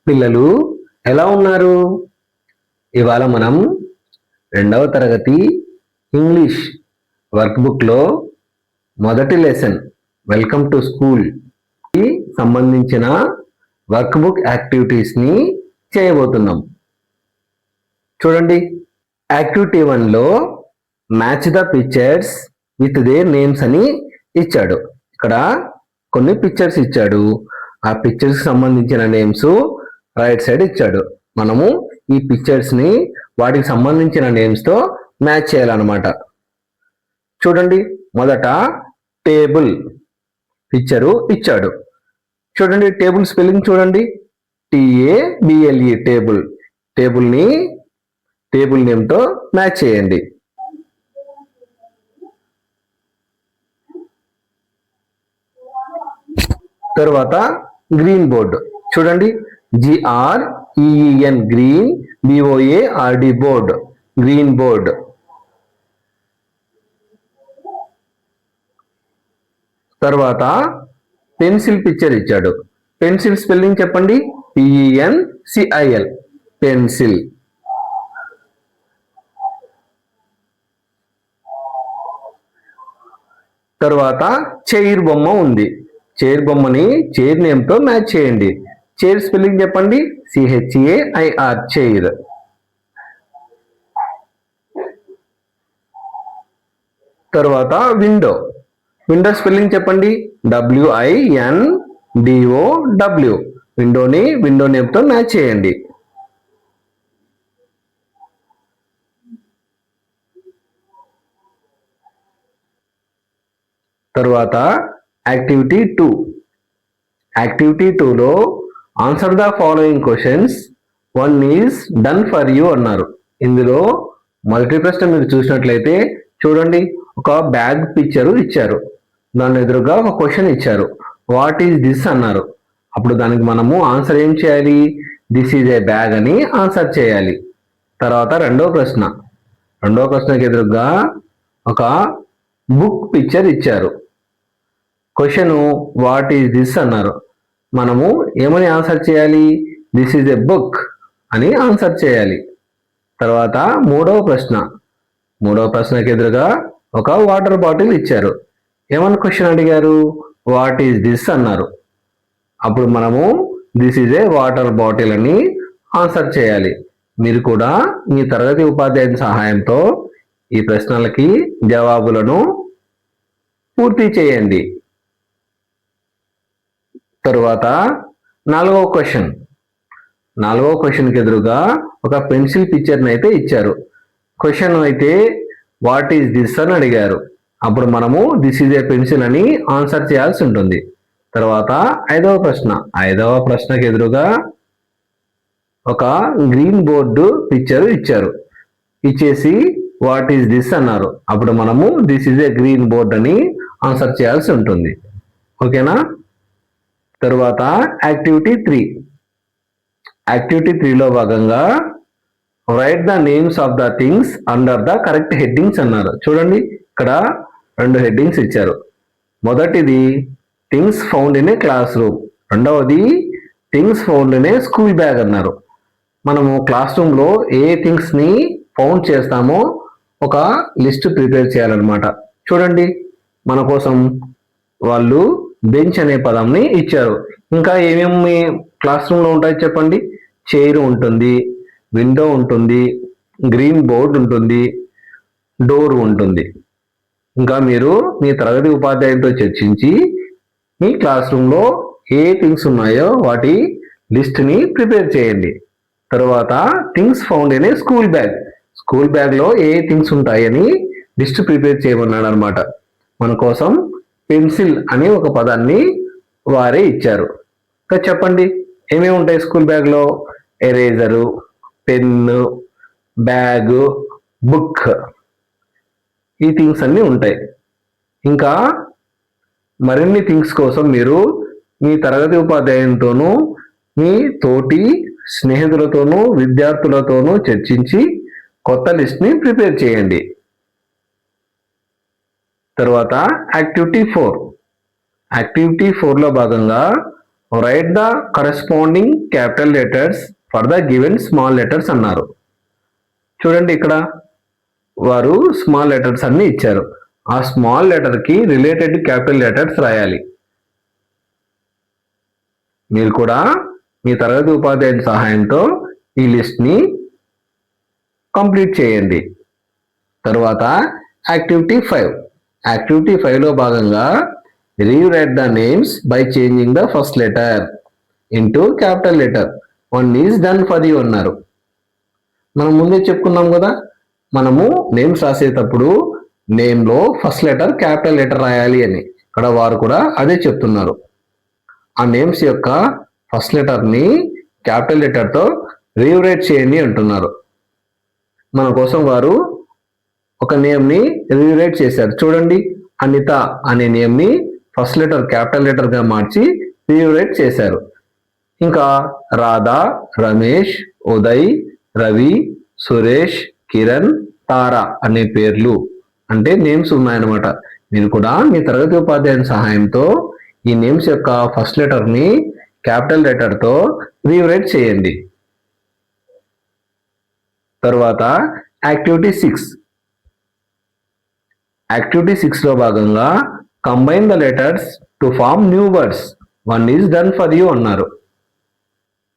పిల్లలు ఎలా ఉన్నారు? ఇవాళ మనం 2వ తరగతి ఇంగ్లీష్ వర్క్ బుక్లో మొదటి లెసన్ వెల్కమ్ టు స్కూల్ కి సంబంధించిన వర్క్ బుక్ యాక్టివిటీస్ని చేయబోతున్నాం. చూడండి, యాక్టివిటీ 1లో match the pictures with their names అని ఇచ్చాడు. ఇక్కడ కొన్ని పిక్చర్స్ ఇచ్చాడు. ఆ పిక్చర్స్ సంబంధించిన నేమ్స్ రైట్ సైడ్ ఇచ్చాడు. మనము ఈ పిక్చర్స్ ని వాటికి సంబంధించిన నేమ్స్ తో మ్యాచ్ చేయాలన్నమాట. చూడండి, మొదట టేబుల్ పిక్చరు ఇచ్చాడు. చూడండి, టేబుల్ స్పెల్లింగ్ చూడండి, TABLE టేబుల్. టేబుల్ ని టేబుల్ నేమ్ తో మ్యాచ్ చేయండి. తర్వాత గ్రీన్ బోర్డ్ చూడండి, GREEN green, BOARD board, green board. తర్వాత పెన్సిల్ పిక్చర్ ఇచ్చాడు. పెన్సిల్ స్పెల్లింగ్ చెప్పండి, PENCIL పెన్సిల్. తర్వాత చైర్ బొమ్మ ఉంది. చైర్ బొమ్మని చైర్ నేమ్ తో మ్యాచ్ చేయండి. చైర్ స్పెల్లింగ్ చెప్పండి, CHAIR చైర్. తర్వాత విండో. విండో స్పెల్లింగ్ చెప్పండి, WINDOW. విండోని విండో నేమ్ తో మ్యాచ్ చేయండి. తర్వాత యాక్టివిటీ 2. యాక్టివిటీ 2లో answer the following questions, 1 is done for you అన్నారు. ఇందులో మొదటి ప్రశ్న మీరు చూసినట్లయితే చూడండి, ఒక బ్యాగ్ పిక్చరు ఇచ్చారు. దాని ఎదురుగా ఒక క్వశ్చన్ ఇచ్చారు, వాట్ ఈజ్ దిస్ అన్నారు. అప్పుడు దానికి మనము ఆన్సర్ ఏం చేయాలి, దిస్ ఈజ్ ఏ బ్యాగ్ అని ఆన్సర్ చేయాలి. తర్వాత రెండవ ప్రశ్నకి ఎదురుగా ఒక బుక్ పిక్చర్ ఇచ్చారు. క్వశ్చన్ వాట్ ఈజ్ దిస్ అన్నారు. మనము ఏమని ఆన్సర్ చేయాలి, దిస్ ఈజ్ ఎ బుక్ అని ఆన్సర్ చేయాలి. తర్వాత మూడవ ప్రశ్నకి ఎదురుగా ఒక వాటర్ బాటిల్ ఇచ్చారు. ఏమని క్వశ్చన్ అడిగారు, వాట్ ఈజ్ దిస్ అన్నారు. అప్పుడు మనము this is A water bottle అని ఆన్సర్ చేయాలి. మీరు కూడా మీ తరగతి ఉపాధ్యాయుని సహాయంతో ఈ ప్రశ్నలకి జవాబులను పూర్తి చేయండి. తరువాత నాలుగవ క్వశ్చన్కి ఎదురుగా ఒక పెన్సిల్ పిక్చర్ని అయితే ఇచ్చారు. క్వశ్చన్ అయితే వాట్ ఈజ్ దిస్ అని అడిగారు. అప్పుడు మనము దిస్ ఈజ్ ఏ పెన్సిల్ అని ఆన్సర్ చేయాల్సి ఉంటుంది. తర్వాత ఐదవ ప్రశ్నకి ఎదురుగా ఒక గ్రీన్ బోర్డు పిక్చర్ ఇచ్చేసి వాట్ ఈజ్ దిస్ అన్నారు. అప్పుడు మనము this is a green board అని ఆన్సర్ చేయాల్సి ఉంటుంది. ఓకేనా? తరువాత యాక్టివిటీ 3లో భాగంగా write the names of the things under the correct headings అన్నారు. చూడండి, ఇక్కడ 2 హెడ్డింగ్స్ ఇచ్చారు. మొదటిది things found in a class room, రెండవది things found in a school bag అన్నారు. మనము క్లాస్ రూమ్లో ఏ థింగ్స్ ని ఫౌండ్ చేస్తామో ఒక లిస్ట్ ప్రిపేర్ చేయాలన్నమాట. చూడండి, మన కోసం వాళ్ళు బెంచ్ అనే పదంని ఇచ్చారు. ఇంకా ఏమేమి క్లాస్ రూమ్లో ఉంటాయి చెప్పండి, చైర్ ఉంటుంది, విండో ఉంటుంది, గ్రీన్ బోర్డ్ ఉంటుంది, డోర్ ఉంటుంది. ఇంకా మీరు మీ తరగతి ఉపాధ్యాయులతో చర్చించి మీ క్లాస్ రూమ్లో ఏ థింగ్స్ ఉన్నాయో వాటి లిస్ట్ని ప్రిపేర్ చేయండి. తర్వాత things found in a school బ్యాగ్లో ఏ థింగ్స్ ఉంటాయని లిస్ట్ ప్రిపేర్ చేయమన్నాడు అనమాట. మన కోసం పెన్సిల్ అనే ఒక పదాన్ని వారే ఇచ్చారు. ఇంకా చెప్పండి, ఏమేమి ఉంటాయి స్కూల్ బ్యాగ్లో, ఎరేజరు, పెన్ను, బ్యాగ్, బుక్, ఈ థింగ్స్ అన్నీ ఉంటాయి. ఇంకా మరిన్ని థింగ్స్ కోసం మీరు మీ తరగతి ఉపాధ్యాయునితోనూ మీ తోటి స్నేహితులతోనూ విద్యార్థులతోనూ చర్చించి కొత్త లిస్ట్ని ప్రిపేర్ చేయండి. తర్వాత యాక్టివిటీ 4లో భాగంగా write the corresponding capital letters for the given small letters అన్నారు. చూడండి ఇక్కడ వారు స్మాల్ లెటర్స్ అన్ని ఇచ్చారు. ఆ స్మాల్ లెటర్ కి రిలేటెడ్ క్యాపిటల్ లెటర్స్ రాయాలి. మీరు కూడా మీ తరగతి ఉపాధ్యాయుని సహాయంతో ఈ లిస్ట్ ని కంప్లీట్ చేయండి. తర్వాత యాక్టివిటీ 5. యాక్టివిటీ 5 లో భాగంగా rewrite the names by changing the first letter into capital letter. 1 is done for you అన్నారు. మనం ముందే చెప్పుకున్నాం కదా, మనము నేమ్స్ రాసేటప్పుడు నేమ్ లో ఫస్ట్ లెటర్ క్యాపిటల్ లెటర్ రాయాలి అని. ఇక్కడ వారు కూడా అదే చెప్తున్నారు. ఆ నేమ్స్ యొక్క ఫస్ట్ లెటర్ ని క్యాపిటల్ లెటర్ తో రీరైట్ చేయండి అంటున్నారు. మన కోసం వారు ఒక నేమ్ ని రీరైట్ చేశారు. చూడండి, అనిత అనే నేమ్ ని ఫస్ట్ లెటర్ క్యాపిటల్ లెటర్ గా మార్చి రీరైట్ చేశారు. ఇంకా రాధా, రమేష్, ఉదయ్, రవి, సురేష్, కిరణ్, తారా అనే పేర్లు అంటే నేమ్స్ ఉన్నాయన్నమాట. మీరు కూడా మీ తరగతి ఉపాధ్యాయుని సహాయంతో ఈ నేమ్స్ యొక్క ఫస్ట్ లెటర్ ని క్యాపిటల్ లెటర్ తో రీరైట్ చేయండి. తర్వాత యాక్టివిటీ 6. యాక్టివిటీ 6 లో భాగంగా combine the letters to form new words. 1 is done for you అన్నారు.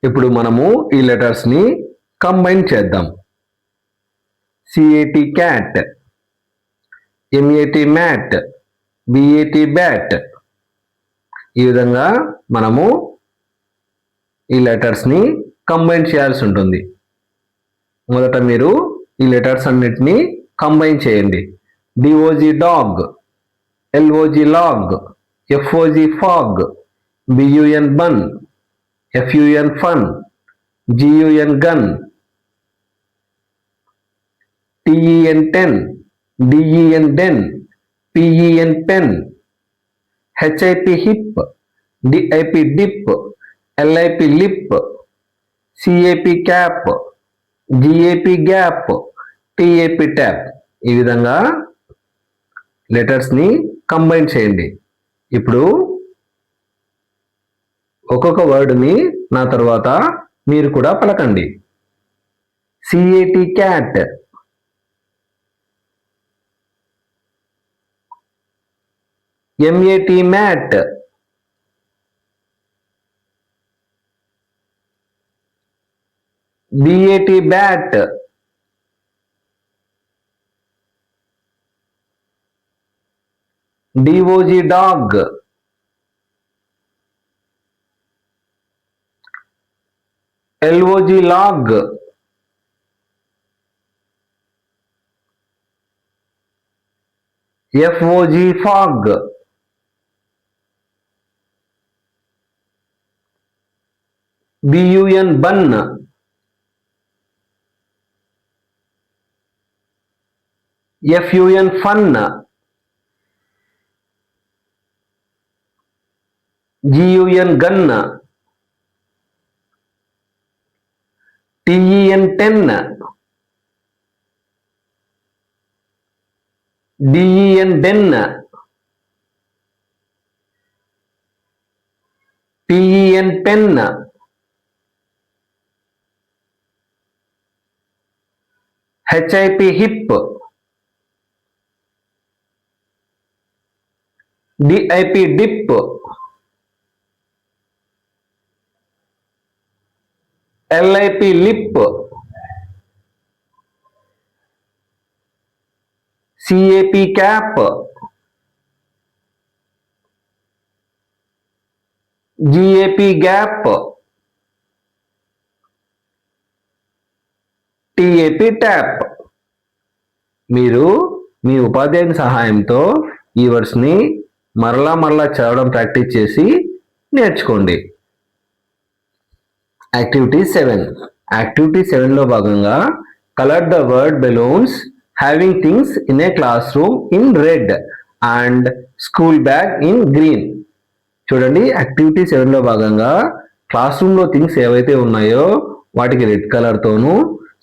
ఇప్పుడు మనము ఈ లెటర్స్ ని కంబైన్ చేద్దాం. CAT cat, MAT mat, BAT bat. ఈ విధంగా మనము ఈ లెటర్స్ ని కంబైన్ చేయాల్సి ఉంటుంది. మొదట మీరు ఈ లెటర్స్ అన్నిటిని కంబైన్ చేయండి. DOG dog, LOG log, FOG fog, BUN bun, FUN fun, GUN gun, TEN ten, DEN den, PEN pen, HIP hip, DIP dip, LIP lip, CAP cap, GAP gap, TAP tap. ఈ విధంగా letters ని combine చేయండి. ఇప్పుడు ఒక్కొక్క word ని నా తర్వాత మీరు కూడా పలకండి. CAT cat, MAT mat, BAT bat, DOG dog, LOG log, FOG fog, BUN bun, FUN fun, GUN gun, TEN ten, DEN den, PEN pen, HIP hip, DIP dip, LIP lip, CAP cap, GAP gap, TAP tap. మీరు మీ ఉపాధ్యాయుని సహాయంతో ఈ words ని మరలా చదవడం practice చేసి నేర్చుకోండి. యాక్టివిటీ 7. యాక్టివిటీ 7 లో భాగంగా colour the word balloons having things in a class room in red and school bag in green. చూడండి, యాక్టివిటీ 7 లో భాగంగా క్లాస్ రూమ్ లో థింగ్స్ ఏవైతే ఉన్నాయో వాటికి రెడ్ కలర్ తోను,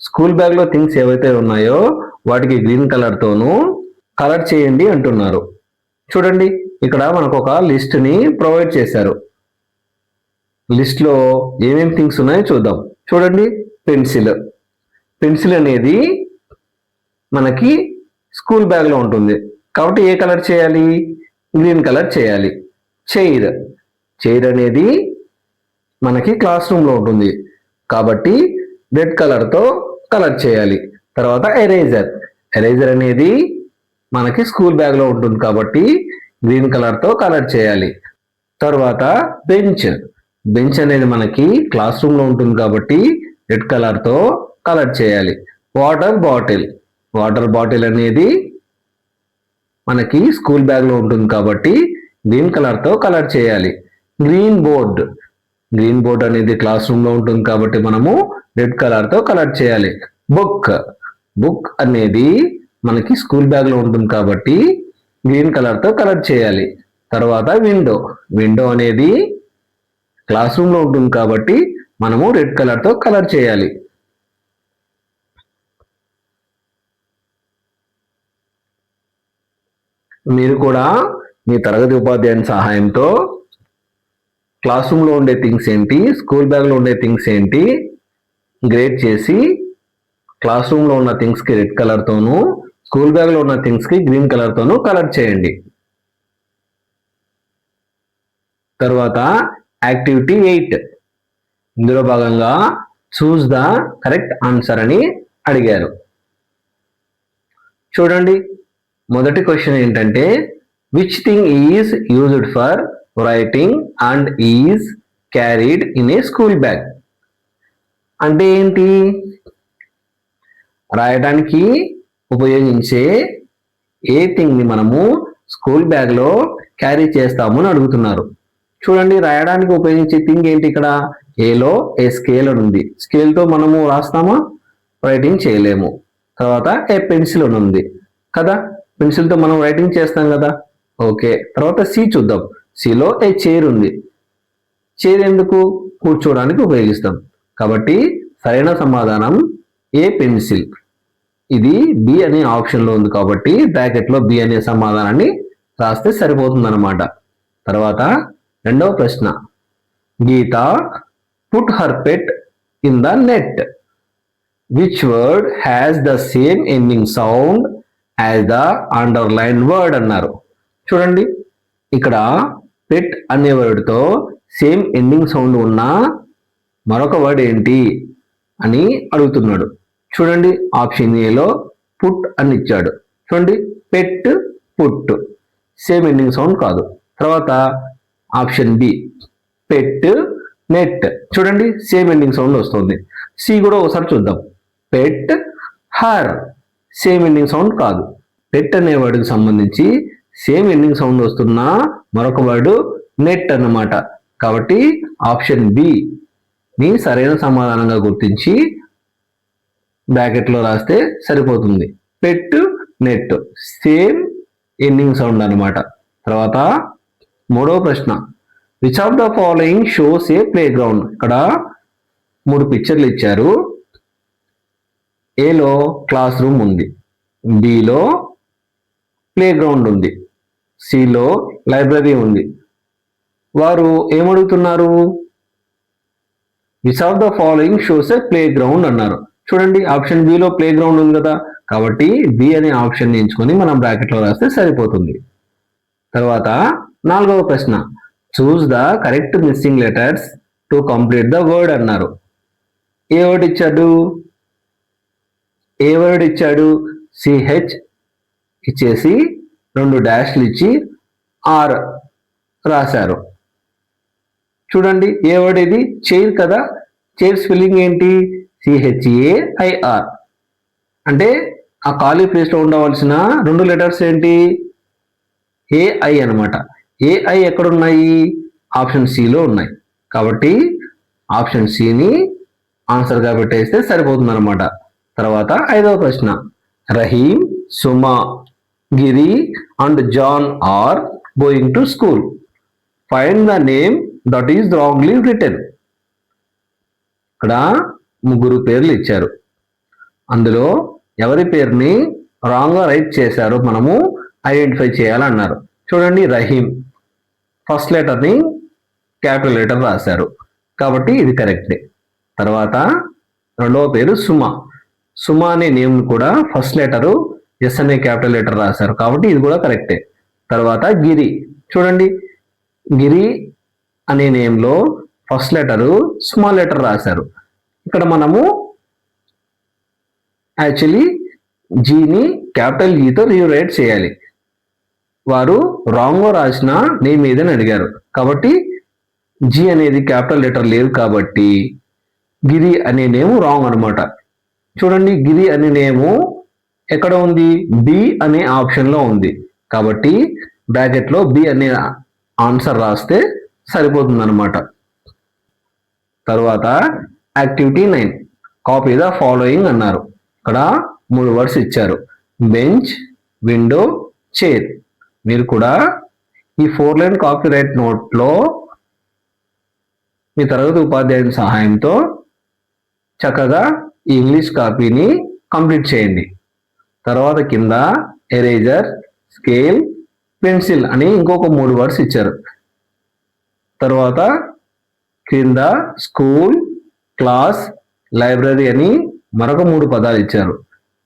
స్కూల్ బ్యాగ్ లో థింగ్స్ ఏవైతే ఉన్నాయో వాటికి గ్రీన్ కలర్ తోను కలర్ చేయండి అంటున్నారు. చూడండి, ఇక్కడ మనకు ఒక లిస్ట్ ని ప్రొవైడ్ చేశారు. లిస్ట్లో ఏమేమి థింగ్స్ ఉన్నాయో చూద్దాం. చూడండి, పెన్సిల్. పెన్సిల్ అనేది మనకి స్కూల్ బ్యాగ్లో ఉంటుంది కాబట్టి ఏ కలర్ చేయాలి? గ్రీన్ కలర్ చేయాలి. చైర్. చైర్ అనేది మనకి క్లాస్ రూమ్లో ఉంటుంది కాబట్టి రెడ్ కలర్తో కలర్ చేయాలి. తర్వాత ఎరేజర్. ఎరేజర్ అనేది మనకి స్కూల్ బ్యాగ్లో ఉంటుంది కాబట్టి గ్రీన్ కలర్తో కలర్ చేయాలి. తర్వాత బెంచ్. బెంచ్ అనేది మనకి క్లాస్ రూమ్లో ఉంటుంది కాబట్టి రెడ్ కలర్తో కలర్ చేయాలి. Water bottle. వాటర్ బాటిల్ అనేది మనకి స్కూల్ బ్యాగ్లో ఉంటుంది కాబట్టి గ్రీన్ కలర్తో కలర్ చేయాలి. Green board. గ్రీన్ బోర్డ్ అనేది క్లాస్ రూమ్లో ఉంటుంది కాబట్టి మనము రెడ్ కలర్తో కలర్ చేయాలి. బుక్. బుక్ అనేది మనకి స్కూల్ బ్యాగ్లో ఉంటుంది కాబట్టి గ్రీన్ కలర్తో కలర్ చేయాలి. తర్వాత విండో. విండో అనేది క్లాస్ రూమ్లో ఉంటుంది కాబట్టి మనము రెడ్ కలర్తో కలర్ చేయాలి. మీరు కూడా మీ తరగతి ఉపాధ్యాయుని సహాయంతో క్లాస్ రూమ్లో ఉండే థింగ్స్ ఏంటి, స్కూల్ బ్యాగ్లో ఉండే థింగ్స్ ఏంటి గ్రేడ్ చేసి క్లాస్ రూమ్లో ఉన్న థింగ్స్కి రెడ్ కలర్తోనూ స్కూల్ బ్యాగ్లో ఉన్న థింగ్స్కి గ్రీన్ కలర్తోనూ కలర్ చేయండి. తర్వాత యాక్టివిటీ 8. ఇందులో భాగంగా చూస్ ద కరెక్ట్ ఆన్సర్ అని అడిగారు. చూడండి, మొదటి క్వశ్చన్ ఏంటంటే which thing is used for writing and is carried in a school bag. అంటే ఏంటి? రాయడానికి ఉపయోగించే ఏ థింగ్ని మనము స్కూల్ బ్యాగ్లో క్యారీ చేస్తాము అని అడుగుతున్నారు. చూడండి, రాయడానికి ఉపయోగించే థింగ్ ఏంటి? ఇక్కడ ఏలో ఏ స్కేల్ అని ఉంది. స్కేల్తో మనము రాస్తామా? రైటింగ్ చేయలేము. తర్వాత ఏ పెన్సిల్ అని ఉంది కదా, పెన్సిల్తో మనం రైటింగ్ చేస్తాం కదా. ఓకే, తర్వాత సి చూద్దాం. సిలో ఏ చైర్ ఉంది. చైర్ ఎందుకు? కూర్చోడానికి ఉపయోగిస్తాం కాబట్టి సరైన సమాధానం ఏ పెన్సిల్. ఇది బి అనే ఆప్షన్లో ఉంది కాబట్టి బ్రాకెట్లో బి అనే సమాధానాన్ని రాస్తే సరిపోతుంది అన్నమాట. తర్వాత రెండవ ప్రశ్న, Geeta put her pet in the net. Which word has the same ending sound as the underline word అన్నారు. చూడండి, ఇక్కడ పెట్ అనే వర్డ్తో సేమ్ ఎండింగ్ సౌండ్ ఉన్న మరొక వర్డ్ ఏంటి అని అడుగుతున్నాడు. చూడండి, ఆప్షన్ ఏలో పుట్ అని ఇచ్చాడు. చూడండి, పెట్ పుట్ సేమ్ ఎండింగ్ సౌండ్ కాదు. తర్వాత ఆప్షన్ బి పెట్ నెట్. చూడండి, సేమ్ ఎండింగ్ సౌండ్ వస్తుంది. సి కూడా ఒకసారి చూద్దాం. పెట్ హర్ సేమ్ ఎండింగ్ సౌండ్ కాదు. పెట్ అనే వర్డ్కి సంబంధించి సేమ్ ఎండింగ్ సౌండ్ వస్తున్న మరొక వర్డ్ నెట్ అన్నమాట. కాబట్టి ఆప్షన్ బి ని సరైన సమాధానంగా గుర్తించి బ్రాకెట్లో రాస్తే సరిపోతుంది. Pet net same ending sound అన్నమాట. తర్వాత మూడవ ప్రశ్న, which of the following shows a play ground. ఇక్కడ 3 పిక్చర్లు ఇచ్చారు. ఏలో క్లాస్ రూమ్ ఉంది, బిలో ప్లే గ్రౌండ్ ఉంది, సిలో లైబ్రరీ ఉంది. వారు ఏమడుగుతున్నారు? Which of the following shows a play ground అన్నారు. చూడండి, ఆప్షన్ బిలో ప్లే గ్రౌండ్ ఉంది కదా కాబట్టి బి అనే ఆప్షన్ ఎంచుకొని మనం బ్రాకెట్లో రాస్తే సరిపోతుంది. తర్వాత 4వ ప్రశ్న, choose the correct missing letters to complete the word అన్నారు. ఏ వర్డ్ ఇచ్చాడు? సిహెచ్ ఇచ్చేసి 2 డాష్లు ఇచ్చి ఆర్ రాశారు. చూడండి, ఏ వర్డ్ ఇది? చైర్ కదా. చైర్ స్పెల్లింగ్ ఏంటి? CHAIR. అంటే ఆ ఖాళీ ప్లేస్లో ఉండవలసిన 2 లెటర్స్ ఏంటి? AI అనమాట. AI ఎక్కడున్నాయి? ఆప్షన్ సిలో ఉన్నాయి కాబట్టి ఆప్షన్ సిని ఆన్సర్గా పెట్టేస్తే సరిపోతుంది అనమాట. తర్వాత 5వ ప్రశ్న, Rahim, Suma, Giri and John are going to school. Find the name that is wrongly written. ఇక్కడ 3 పేర్లు ఇచ్చారు. అందులో ఎవరి పేరుని రాంగ్గా రైట్ చేశారో మనము ఐడెంటిఫై చేయాలన్నారు. చూడండి, రహీం ఫస్ట్ లెటర్ని క్యాపిటల్ లెటర్ రాశారు. కాబట్టి ఇది కరెక్టే. తర్వాత రెండవ పేరు సుమ. సుమ అనే నేమ్ కూడా ఫస్ట్ లెటరు ఎస్ అనే క్యాపిటల్ లెటర్ రాశారు కాబట్టి ఇది కూడా కరెక్టే. తర్వాత గిరి. చూడండి, గిరి అనే నేమ్లో ఫస్ట్ లెటరు స్మాల్ లెటర్ రాశారు. ఇక్కడ మనము యాక్చువల్లీ జీని క్యాపిటల్ జీతో రీరైట్ చేయాలి. వారు రాంగ్గా రాసిన నేమ్ ఏదని అడిగారు కాబట్టి జీ అనేది క్యాపిటల్ లెటర్ లేదు కాబట్టి గిరి అనే నేమ్ రాంగ్ అనమాట. చూడండి, గిరి అనే నేము ఎక్కడ ఉంది? బి అనే ఆప్షన్లో ఉంది కాబట్టి బ్రాకెట్లో బి అనే ఆన్సర్ రాస్తే సరిపోతుంది అనమాట. తర్వాత యాక్టివిటీ 9 కాపీ ద ఫాలోయింగ్ అన్నారు. ఇక్కడ 3 వర్డ్స్ ఇచ్చారు, బెంచ్, విండో, చైర్. మీరు కూడా ఈ 4 లైన్ కాపీ రైట్ నోట్లో మీ తరగతి ఉపాధ్యాయుని సహాయంతో చక్కగా ఈ ఇంగ్లీష్ కాపీని కంప్లీట్ చేయండి. తర్వాత కింద ఎరేజర్, స్కేల్, పెన్సిల్ అని ఇంకొక 3 వర్డ్స్ ఇచ్చారు. తర్వాత క్రింద స్కూల్, క్లాస్, లైబ్రరీ అని మరొక 3 పదాలు ఇచ్చారు.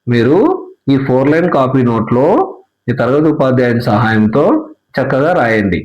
మీరు ఈ 4 లైన్ కాపీ నోట్లో ఈ తరగతి ఉపాధ్యాయుని సహాయంతో చక్కగా రాయండి.